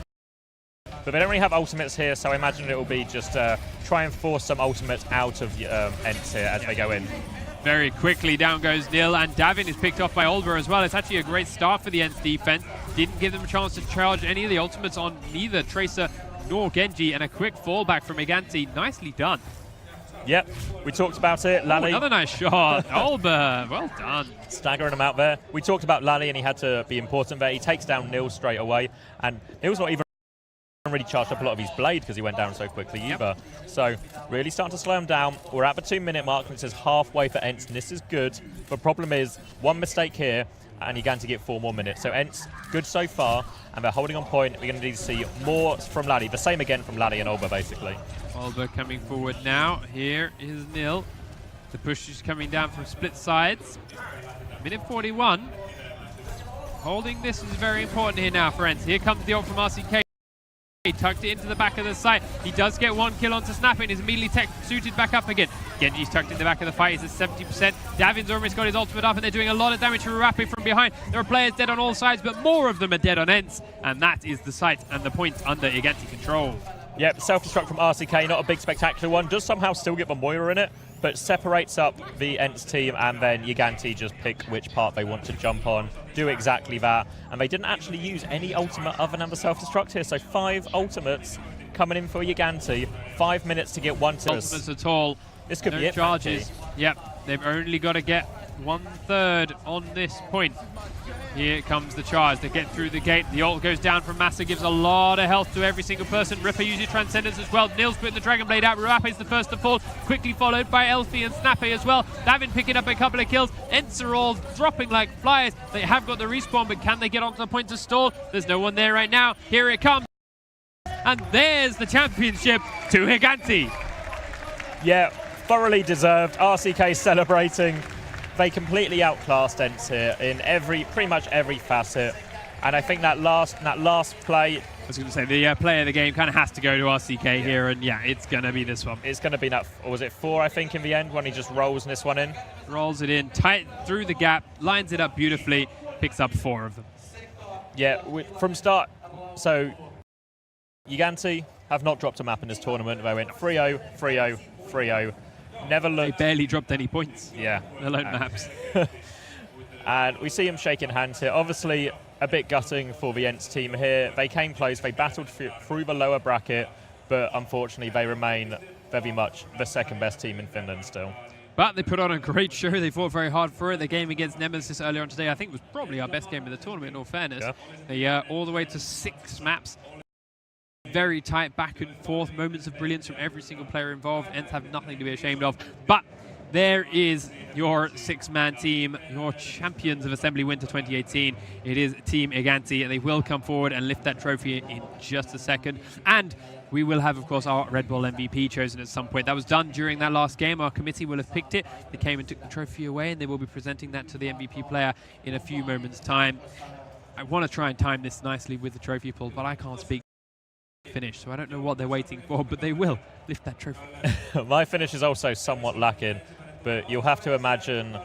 But they don't really have ultimates here, so I imagine it will be just try and force some ultimates out of ENCE here as they go in. Very quickly down goes Nil, and Davin is picked off by Olba as well. It's actually a great start for the ENCE defense. Didn't give them a chance to charge any of the ultimates on neither Tracer nor Genji, and a quick fallback from Gigantti. Nicely done. Yep, we talked about it. Lali. Another nice shot. Olba, well done. Staggering him out there. We talked about Lali, and he had to be important there. He takes down Nil straight away, and Nil's not even really charged up a lot of his blade because he went down so quickly either. So really starting to slow him down. We're at the 2 minute mark, which is halfway for ENCE, and this is good. The problem is one mistake here, and you're going to get 4 more minutes. So ENCE, good so far, and they're holding on point. We're going to need to see more from Lali. The same again from Lali and Olba, basically. Olba coming forward now. Here is Nil. The push is coming down from split sides. Minute 41. Holding this is very important here now for ENCE. Here comes the ult from RCK. He tucked it into the back of the site. He does get one kill onto Snap and is immediately tech-suited back up again. Genji's tucked in the back of the fight. He's at 70%. Davin's almost got his ultimate up, and they're doing a lot of damage to Ruape from behind. There are players dead on all sides, but more of them are dead on ENCE, and that is the site and the point under Gigantti control. Yep, self-destruct from RCK, not a big spectacular one. Does somehow still get the Moira in it, but separates up the ENCE team, and then Gigantti just pick which part they want to jump on, do exactly that. And they didn't actually use any ultimate other than the self-destruct here, so 5 ultimates coming in for Gigantti. 5 minutes to get one to ultimates at all. This could no be it. Charges. Yep, they've only got to get 1/3 on this point. Here comes the charge. They get through the gate. The ult goes down from Massa, gives a lot of health to every single person. Ripper uses Transcendence as well. Nil's putting the Dragon Blade out. Ruape is the first to fall, quickly followed by Elfie and Snappy as well. Davin picking up a couple of kills. ENCE are all dropping like flies. They have got the respawn, but can they get onto the point to stall? There's no one there right now. Here it comes. And there's the championship to Gigantti. Yeah, thoroughly deserved. RCK celebrating. They completely outclassed ENCE here in pretty much every facet, and I think that last play. I was going to say the play of the game kind of has to go to RCK here, and yeah, it's going to be this one. It's going to be that, or was it 4? I think in the end when he just rolls this one in. Rolls it in tight through the gap, lines it up beautifully, picks up 4 of them. Yeah, from start. So Gigantti have not dropped a map in this tournament. They went 3-0, 3-0, 3-0. Never looked. They barely dropped any points. Yeah. Let alone maps. And we see him shaking hands here. Obviously, a bit gutting for the ENCE team here. They came close. They battled through the lower bracket, but unfortunately, they remain very much the second best team in Finland still. But they put on a great show. They fought very hard for it. The game against Nemesis earlier on today, I think, was probably our best game of the tournament, in all fairness. Yeah. They all the way to 6 maps. Very tight back and forth, moments of brilliance from every single player involved. ENCE have nothing to be ashamed of. But there is your 6-man team, your champions of Assembly Winter 2018. It is Team Gigantti, and they will come forward and lift that trophy in just a second. And we will have, of course, our Red Bull MVP chosen at some point. That was done during that last game. Our committee will have picked it. They came and took the trophy away, and they will be presenting that to the MVP player in a few moments' time. I want to try and time this nicely with the trophy pull, but I can't speak finish, so I don't know what they're waiting for, but they will lift that trophy. My finish is also somewhat lacking, but you'll have to imagine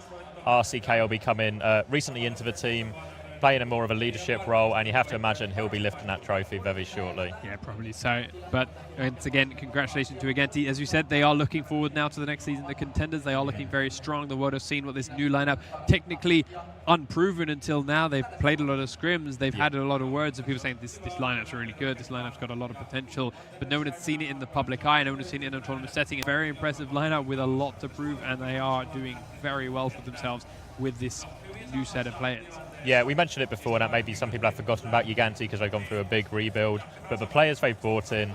RCK will be coming recently into the team, playing a more of a leadership role, and you have to imagine he'll be lifting that trophy very shortly. Yeah, probably so. But once again, congratulations to Gigantti. As you said, they are looking forward now to the next season. The contenders, they are looking very strong. The world has seen what this new lineup, technically unproven until now. They've played a lot of scrims. They've had a lot of words of people saying this lineup's really good. This lineup's got a lot of potential. But no one has seen it in the public eye. No one has seen it in a tournament setting. A very impressive lineup with a lot to prove, and they are doing very well for themselves with this new set of players. Yeah, we mentioned it before, and maybe some people have forgotten about Gigantti because they've gone through a big rebuild. But the players they've brought in,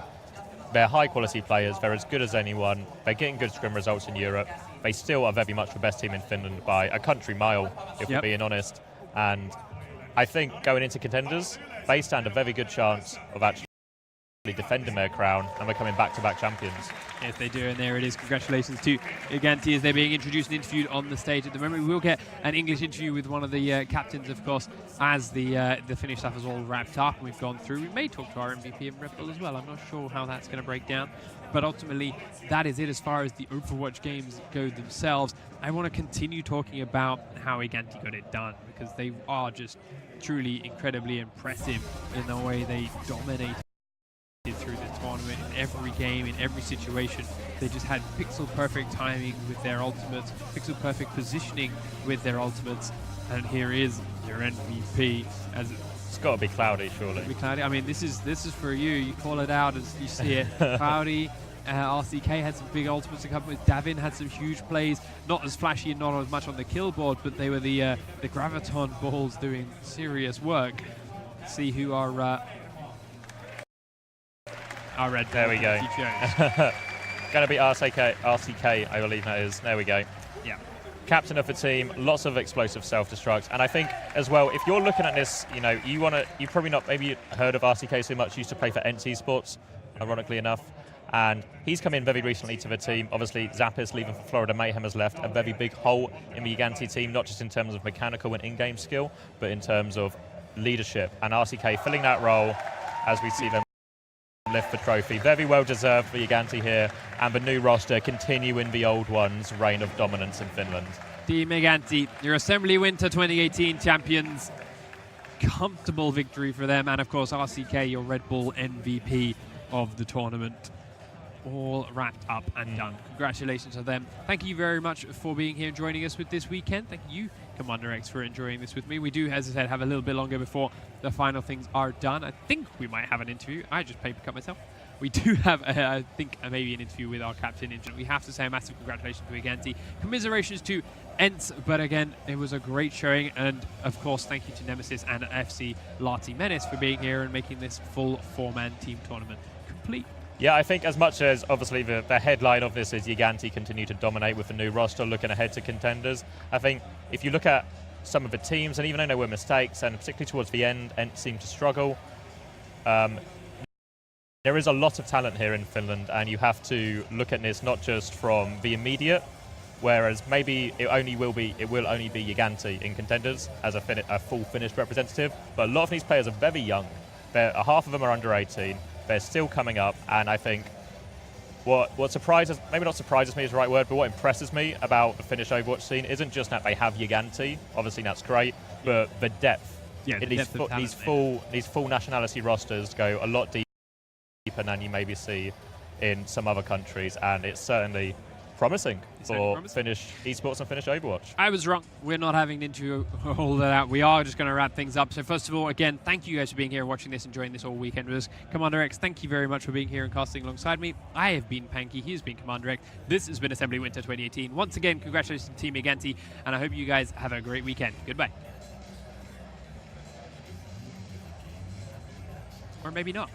they're high-quality players. They're as good as anyone. They're getting good scrim results in Europe. They still are very much the best team in Finland by a country mile, if we're being honest. And I think going into contenders, they stand a very good chance of actually defending their crown and becoming back-to-back champions. Yes, they do, and there it is. Congratulations to Gigantti as they're being introduced and interviewed on the stage at the moment. We will get an English interview with one of the captains, of course, as the Finnish stuff is all wrapped up and we've gone through. We may talk to our MVP and Red Bull as well. I'm not sure how that's going to break down, but ultimately that is it as far as the Overwatch games go themselves. I want to continue talking about how Gigantti got it done, because they are just truly incredibly impressive in the way they dominate through the tournament, in every game, in every situation. They just had pixel perfect timing with their ultimates, pixel perfect positioning with their ultimates, and here is your MVP. As it's got to be Cloudy, surely. Be Cloudy. I mean, this is for you. You call it out as you see it. Cloudy, RCK had some big ultimates to come with. Davin had some huge plays, not as flashy and not as much on the kill board, but they were the graviton balls doing serious work. See who our red. There we go. Going to be RCK, I believe that is. There we go. Yeah. Captain of the team, lots of explosive self-destruct, and I think as well, if you're looking at this, you know, you probably not maybe heard of RCK so much. Used to play for ENCE eSports, ironically enough, and he's come in very recently to the team. Obviously, Zappis leaving for Florida Mayhem has left a very big hole in the Gigantti team, not just in terms of mechanical and in-game skill, but in terms of leadership. And RCK filling that role as we see them lift the trophy. Very well deserved for Gigantti here, and the new roster continuing the old one's reign of dominance in Finland. Team Gigantti, your Assembly Winter 2018 champions. Comfortable victory for them, and of course RCK, your Red Bull MVP of the tournament. All wrapped up and done. Congratulations to them. Thank you very much for being here and joining us with this weekend. Thank you, Commander X, for enjoying this with me. We do, as I said, have a little bit longer before the final things are done. I think we might have an interview. I just paper cut myself. We do have, I think, maybe an interview with our captain. We have to say a massive congratulations to Gigantti. Commiserations to ENCE, but again, it was a great showing. And of course, thank you to Nemesis and FC Lati Menace for being here and making this full four-man team tournament complete. Yeah, I think as much as obviously the headline of this is Gigantti continue to dominate with the new roster, looking ahead to contenders, I think if you look at some of the teams, and even though there were mistakes, and particularly towards the end, ENCE seemed to struggle, there is a lot of talent here in Finland, and you have to look at this not just from the immediate, whereas maybe it will only be Gigantti in contenders as a full finished representative, but a lot of these players are very young. Half of them are under 18. They're still coming up, and I think what surprises, maybe not surprises me is the right word, but what impresses me about the Finnish Overwatch scene isn't just that they have Gigantti, obviously that's great, but the depth. Yeah, these full nationality rosters go a lot deeper than you maybe see in some other countries, and it's certainly promising for Finnish esports and Finnish Overwatch. I was wrong. We're not having an interview all that out. We are just going to wrap things up. So first of all, again, thank you guys for being here, watching this, enjoying this all weekend with us. Commander X, thank you very much for being here and casting alongside me. I have been Panky. He has been Commander X. This has been Assembly Winter 2018. Once again, congratulations to Team Gigantti, and I hope you guys have a great weekend. Goodbye. Or maybe not.